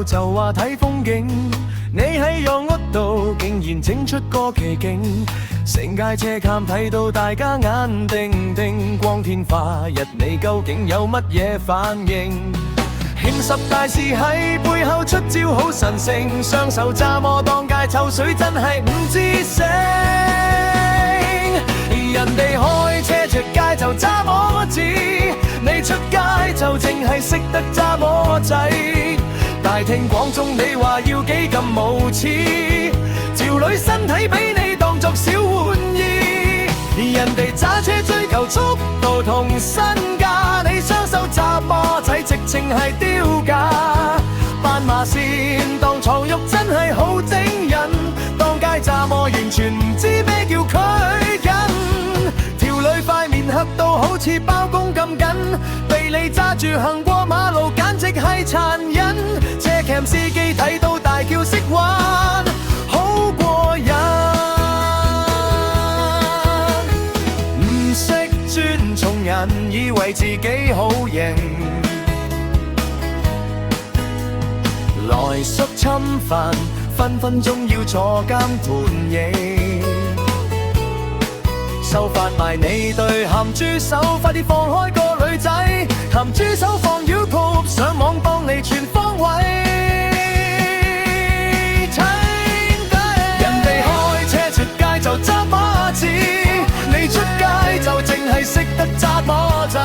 就話睇風景，你喺洋屋度竟然整出個奇景，成街車監睇到大家眼定定，光天化日你究竟有乜嘢反應？欠十大事喺背後出招好神聖，雙手揸摩當街抽水真係唔知醒。人哋開車出街就揸摩子，你出街就淨係識得揸摩仔。大庭廣眾你話要幾咁無恥，條女身體俾你當作小玩意。人哋揸車追求速度同身價，你雙手揸摩仔直情係丟架。斑馬線當床褥真係好整人，當街揸摩完全唔知咩叫拘謹。條女塊面黑到好似包公咁緊，被你揸住行過馬路簡直係殘忍。車 cam 司機睇到大叫識玩，好過癮。唔識尊重人，以為自己好型，來叔侵犯，分分鐘要坐監判刑。收發埋你對鹹豬手，快啲放開個女仔，鹹豬手放 YouTube 上網幫你全方位。人哋開車出街就揸馬子，你出街就淨係識得揸摩仔。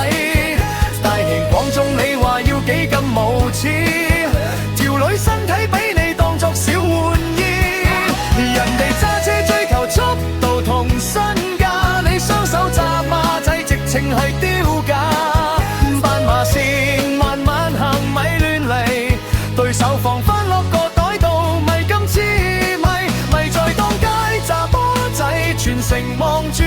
大庭廣眾你話要幾咁無恥，條女身體俾你當作小玩意。人哋揸車追求速度同身價，你雙手揸馬仔直情係丟架。斑馬線慢慢行咪亂嚟，對手放返落個袋度咪咁痴迷，咪在當街揸波仔，全城望住